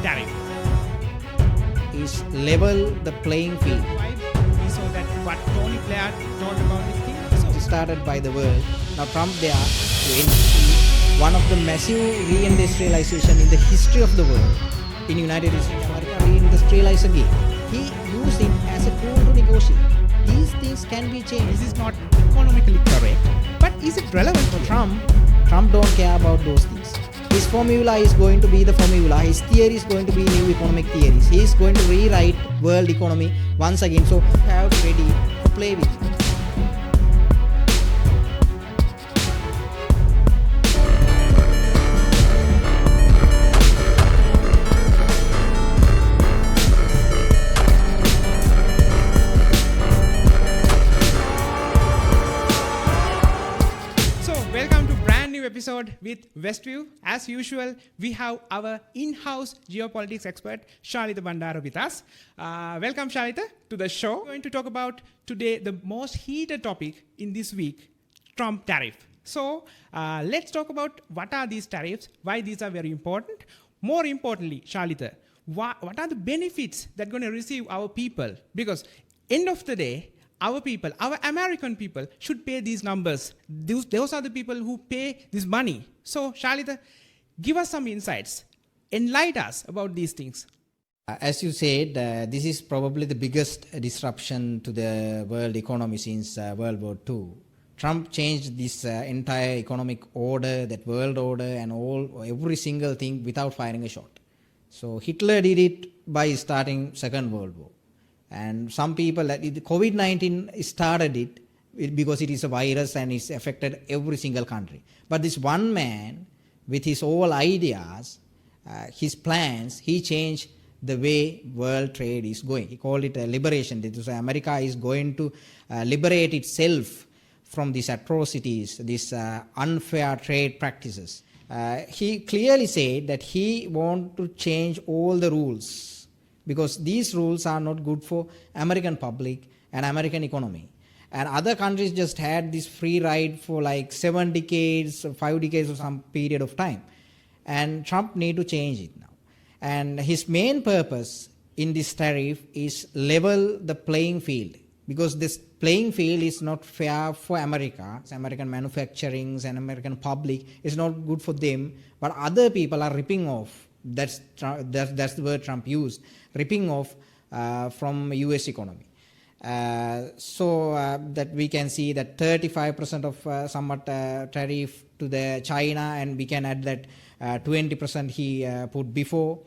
tariff. Is level the playing field. We saw that what Tony Blair told about this thing. It started by the world. Now Trump there to end one of the massive reindustrialization in the history of the world. In United States of America, reindustrialize again. He used it as a tool to negotiate. These things can be changed. This is not economically correct, but is it relevant for Trump don't care about those things. His formula is going to be the formula. His theory is going to be new economic theories. He is going to rewrite world economy once again. So have ready to play with it. Episode with Westvu. As usual, we have our in-house geopolitics expert Shalitha Bandara with us. Welcome, Shalitha, to the show. We're going to talk about today the most heated topic in this week, Trump tariff. So let's talk about what are these tariffs, why these are very important. More importantly, Shalitha, what are the benefits that are going to receive our people? Because end of the day, our people, our American people should pay these numbers. Those are the people who pay this money. So, Shalitha, give us some insights. Enlighten us about these things. As you said, this is probably the biggest disruption to the world economy since World War II. Trump changed this entire economic order, that world order, and every single thing without firing a shot. So Hitler did it by starting Second World War. And some people, COVID-19 started it because it is a virus and it's affected every single country. But this one man, with his whole ideas, his plans, he changed the way world trade is going. He called it a liberation. That is, America is going to liberate itself from these atrocities, these unfair trade practices. He clearly said that he wants to change all the rules, because these rules are not good for American public and American economy. And other countries just had this free ride for like 7 decades, 5 decades or some period of time. And Trump need to change it now. And his main purpose in this tariff is level the playing field, because this playing field is not fair for America. American manufacturing and American public is not good for them, but other people are ripping off. That's the word Trump used, ripping off from US economy. So that we can see that 35% of somewhat tariff to the China, and we can add that 20% he put before,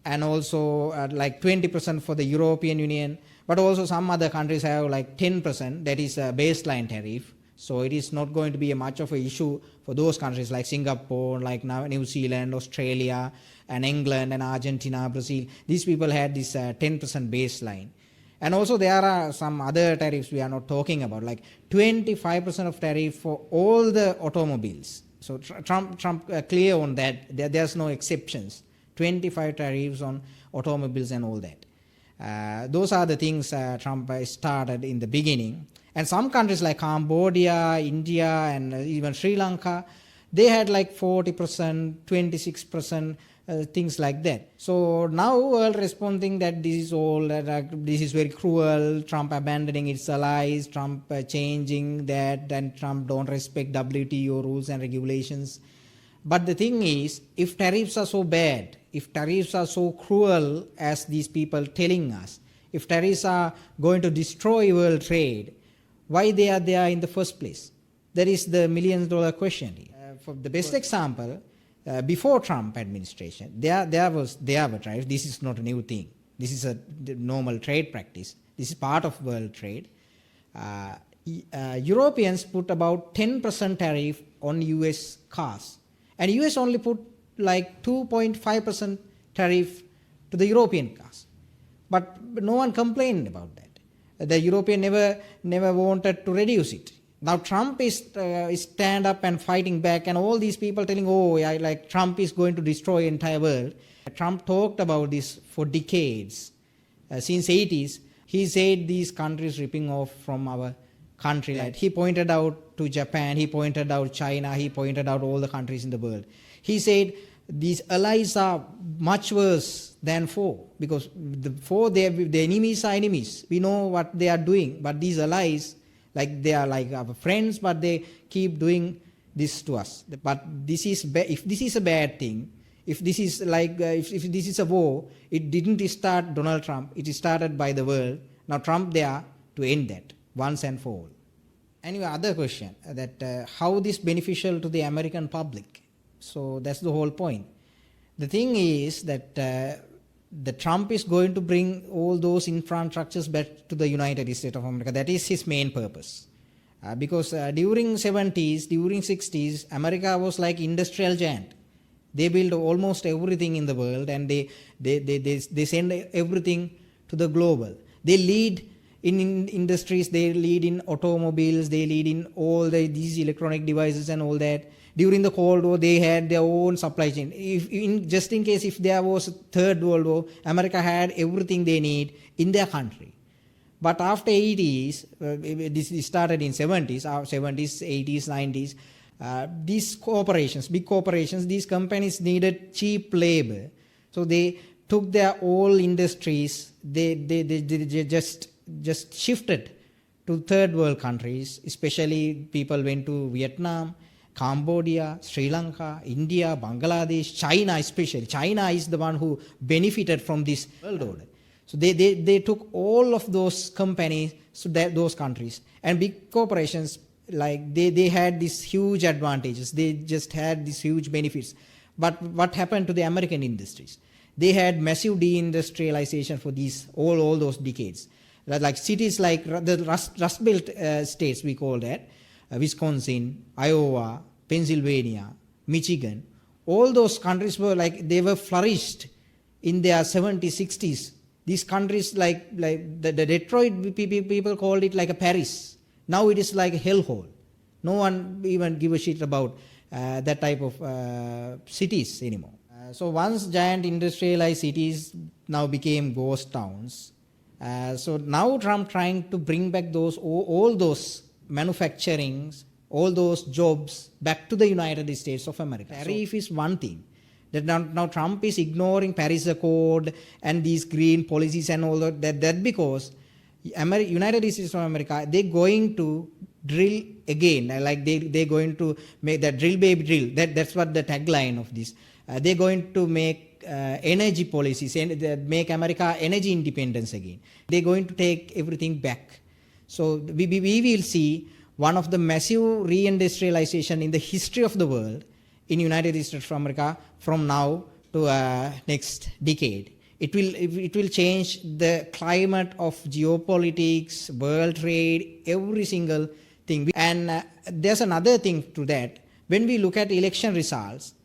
and also like 20% for the European Union, but also some other countries have like 10%, that is a baseline tariff. So it is not going to be much of an issue for those countries like Singapore, like now New Zealand, Australia, and England, and Argentina, Brazil. These people had this 10% baseline. And also there are some other tariffs we are not talking about, like 25% of tariff for all the automobiles. So Trump clear on that. There's no exceptions. 25 tariffs on automobiles and all that. Those are the things Trump started in the beginning. And some countries like Cambodia, India, and even Sri Lanka, they had like 40%, 26%, things like that. So now world responding that this is all, this is very cruel, Trump abandoning its allies, Trump changing that, and Trump don't respect WTO rules and regulations. But the thing is, if tariffs are so bad, if tariffs are so cruel as these people telling us, if tariffs are going to destroy world trade, why they are there in the first place? That is the $1,000,000 question. For the best example, before Trump administration, there were tariffs. This is not a new thing. This is a normal trade practice. This is part of world trade. Europeans put about 10% tariff on US cars, and US only put like 2.5% tariff to the European cars. But no one complained about that. The European never wanted to reduce it. Now Trump is stand up and fighting back, and all these people telling, oh, yeah, like Trump is going to destroy the entire world. Trump talked about this for decades. Since 80s, he said these countries ripping off from our country. Like he pointed out to Japan, he pointed out China, he pointed out all the countries in the world. He said these allies are much worse than four, because the four, the enemies are enemies. We know what they are doing, but these allies, like they are like our friends, but they keep doing this to us. But this is if this is a bad thing, if this is like if this is a war, it didn't start Donald Trump. It started by the world. Now Trump there to end that once and for all. Anyway, other question that how this beneficial to the American public. So that's the whole point. The thing is that the Trump is going to bring all those infrastructures back to the United States of America. That is his main purpose. Because during 70s, during 60s, America was like industrial giant. They build almost everything in the world, and they send everything to the global. They lead in industries, they lead in automobiles, they lead in all these electronic devices and all that. During the Cold War, they had their own supply chain. Just in case if there was a third World War, America had everything they need in their country. But after 80s, this started in 70s, 80s, 90s, these corporations, big corporations, these companies needed cheap labor. So they took their all industries, they just shifted to third world countries, especially people went to Vietnam, Cambodia, Sri Lanka, India, Bangladesh, China especially. China is the one who benefited from this world order. So they took all of those companies to those countries. And big corporations, like they had these huge advantages. They just had these huge benefits. But what happened to the American industries? They had massive deindustrialization for these all those decades. Like cities like the Rust Belt states, we call that, Wisconsin, Iowa, Pennsylvania, Michigan, all those countries were like, they were flourished in their 70s, 60s. These countries like the Detroit people called it like a Paris. Now it is like a hellhole. No one even give a shit about that type of cities anymore. So once giant industrialized cities now became ghost towns. So now Trump trying to bring back all those manufacturings, all those jobs back to the United States of America. Tariff is one thing. That now Trump is ignoring Paris Accord and these green policies and all that because United States of America, they're going to drill again, like they're going to make that drill baby drill. That's what the tagline of this. They're going to make energy policies and make America energy independence again. They're going to take everything back. So we will see one of the massive reindustrialization in the history of the world in United States of America from now to next decade. It will change the climate of geopolitics, world trade, every single thing. And there's another thing to that. When we look at election results,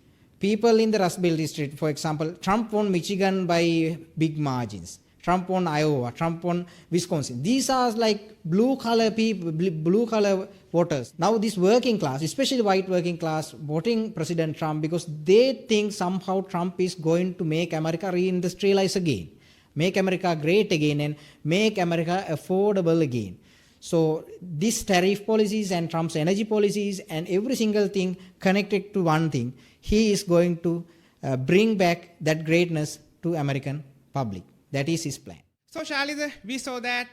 people in the Rust Belt district, for example, Trump won Michigan by big margins. Trump won Iowa, Trump won Wisconsin. These are like blue collar people, blue collar voters. Now this working class, especially white working class, voting President Trump because they think somehow Trump is going to make America reindustrialize again, make America great again, and make America affordable again. So these tariff policies and Trump's energy policies and every single thing connected to one thing, he is going to bring back that greatness to American public. That is his plan. So Shalitha, we saw that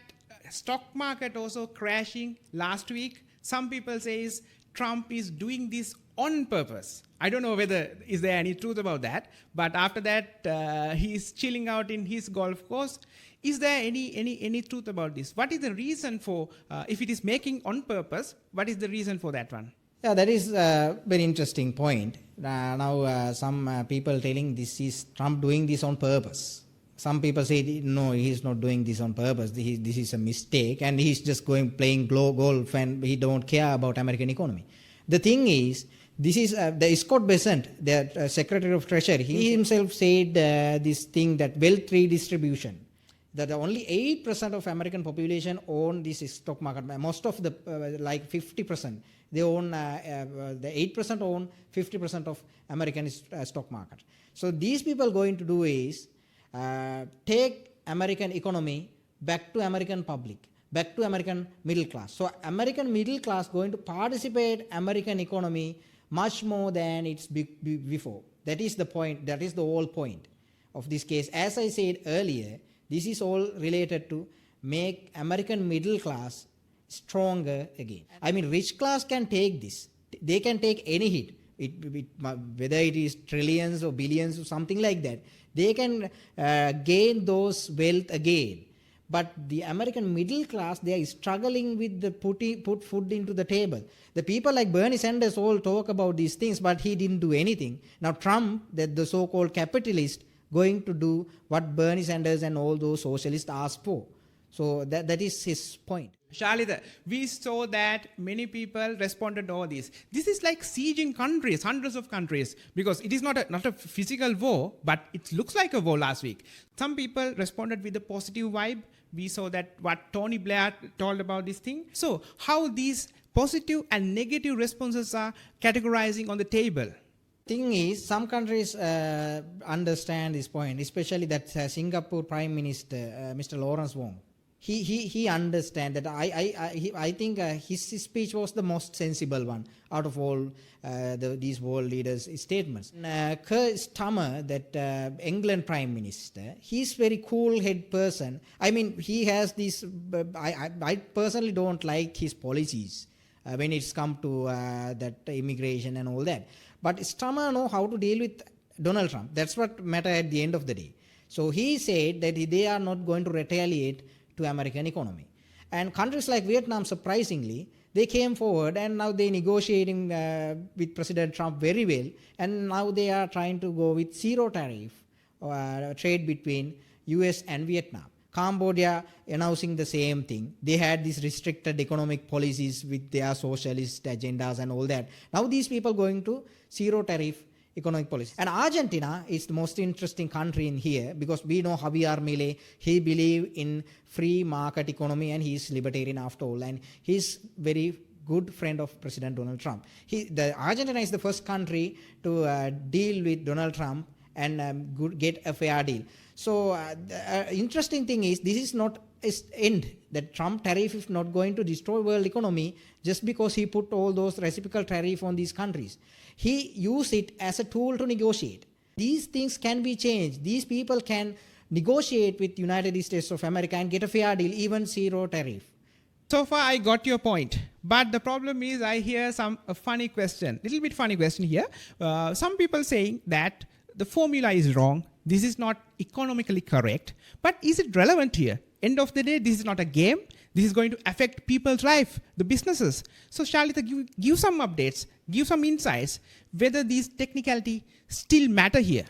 stock market also crashing last week. Some people says Trump is doing this on purpose. I don't know whether is there any truth about that. But after that, he is chilling out in his golf course. Is there any truth about this? What is the reason for, if it is making on purpose, what is the reason for that one? Yeah, that is a very interesting point. Now some people telling this is Trump doing this on purpose. Some people say, no, he's not doing this on purpose. This is a mistake. And he's just playing golf and he don't care about American economy. The thing is, this is the Scott Bessent, the Secretary of Treasury. He himself said this thing that wealth redistribution. That only 8% of American population own this stock market. Most of the, like 50%, they own, the 8% own 50% of American stock market. So these people going to do is, take American economy back to American public, back to American middle class. So American middle class going to participate American economy much more than it's before. That is the point. That is the whole point. of this case. As I said earlier, this is all related to make American middle class stronger again. I mean, rich class can take this. They can take any hit. Whether it is trillions or billions or something like that, they can gain those wealth again. But the American middle class, they are struggling with the put food into the table. The people like Bernie Sanders all talk about these things, but he didn't do anything. Now Trump, the so-called capitalist, going to do what Bernie Sanders and all those socialists asked for. So that is his point. Shalitha, we saw that many people responded to all this. This is like sieging countries, hundreds of countries, because it is not a physical war, but it looks like a war last week. Some people responded with a positive vibe. We saw that what Tony Blair told about this thing. So how these positive and negative responses are categorizing on the table? Thing is, some countries understand this point, especially that Singapore Prime Minister, Mr. Lawrence Wong. He understands that. I think his speech was the most sensible one out of all these world leaders' statements. Keir Starmer, that England Prime Minister, he's very cool-head person. I mean, he has this. I personally don't like his policies when it's come to that immigration and all that. But Starmer know how to deal with Donald Trump. That's what matter at the end of the day. So he said that they are not going to retaliate to American economy. And countries like Vietnam, surprisingly, they came forward and now they're negotiating with President Trump very well. And now they are trying to go with zero tariff trade between US and Vietnam. Cambodia announcing the same thing. They had these restricted economic policies with their socialist agendas and all that. Now these people going to zero tariff economic policy. And Argentina is the most interesting country in here because we know Javier Milei, he believes in free market economy and he is libertarian after all. And he's very good friend of President Donald Trump. Argentina is the first country to deal with Donald Trump and get a fair deal. So the interesting thing is this is not end. That Trump tariff is not going to destroy world economy just because he put all those reciprocal tariff on these countries. He used it as a tool to negotiate. These things can be changed. These people can negotiate with United States of America and get a fair deal, even zero tariff. So far, I got your point. But the problem is I hear a funny question, little bit funny question here. Some people saying that the formula is wrong. This is not economically correct. But is it relevant here? End of the day, this is not a game. This is going to affect people's life, the businesses. So Shalitha, give some updates, give some insights, whether these technicality still matter here.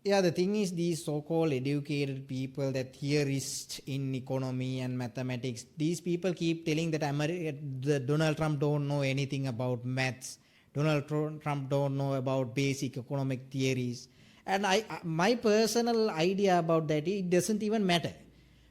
Yeah, the thing is these so-called educated people, that theorists in economy and mathematics, these people keep telling that Donald Trump don't know anything about maths. Donald Trump don't know about basic economic theories. And my personal idea about that, it doesn't even matter.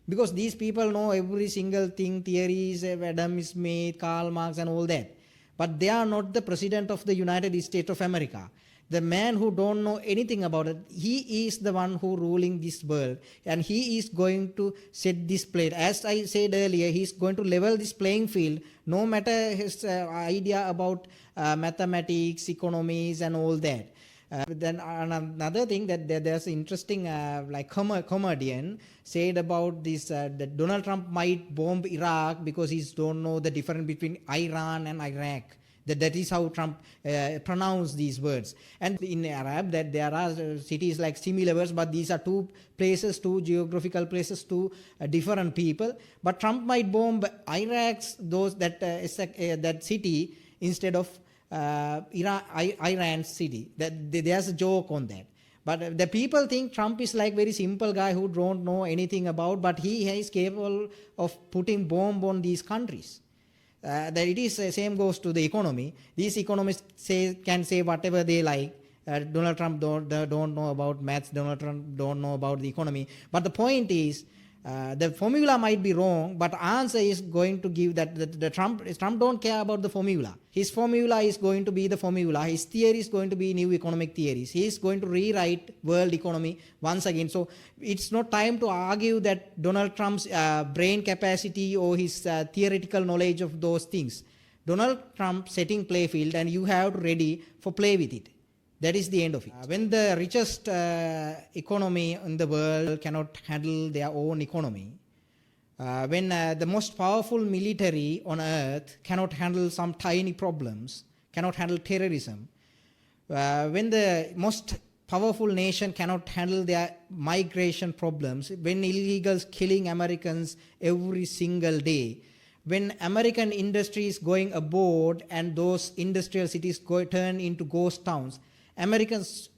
Because these people know every single thing, theories, Adam Smith, Karl Marx and all that. But they are not the president of the United States of America. The man who don't know anything about it, he is the one who ruling this world. And he is going to set this plate. As I said earlier, he is going to level this playing field, no matter his idea about mathematics, economies and all that. Then another thing that there's interesting comedian said about this that Donald Trump might bomb Iraq because he don't know the difference between Iran and Iraq. That is how Trump pronounced these words. And in Arab, that there are cities like similar words, but these are two places, two geographical places, two different people. But Trump might bomb Iraq's that city instead of Iran's city. There's a joke on that. But the people think Trump is like very simple guy who don't know anything about, but he is capable of putting bomb on these countries. That it is same goes to the economy. These economists can say whatever they like. Donald Trump don't know about maths. Donald Trump don't know about the economy. But the point is, the formula might be wrong, but answer is going to give that the Trump don't care about the formula. His formula is going to be the formula. His theory is going to be new economic theories. He is going to rewrite world economy once again. So it's not time to argue that Donald Trump's brain capacity or his theoretical knowledge of those things. Donald Trump setting play field and you have to ready for play with it. That is the end of it. When the richest economy in the world cannot handle their own economy, when the most powerful military on earth cannot handle some tiny problems, cannot handle terrorism, when the most powerful nation cannot handle their migration problems, when illegals killing Americans every single day, when American industry is going aboard and those industrial cities turn into ghost towns, Americans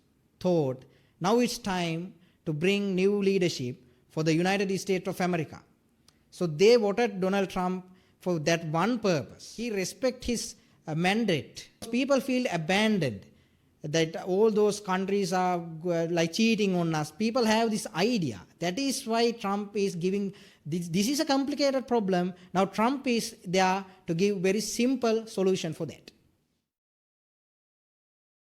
thought now it's time to bring new leadership for the United States of America. So they voted Donald Trump for that one purpose. He respects his mandate. People feel abandoned, that all those countries are like cheating on us. People have this idea. That is why Trump is giving, this is a complicated problem. Now Trump is there to give very simple solution for that.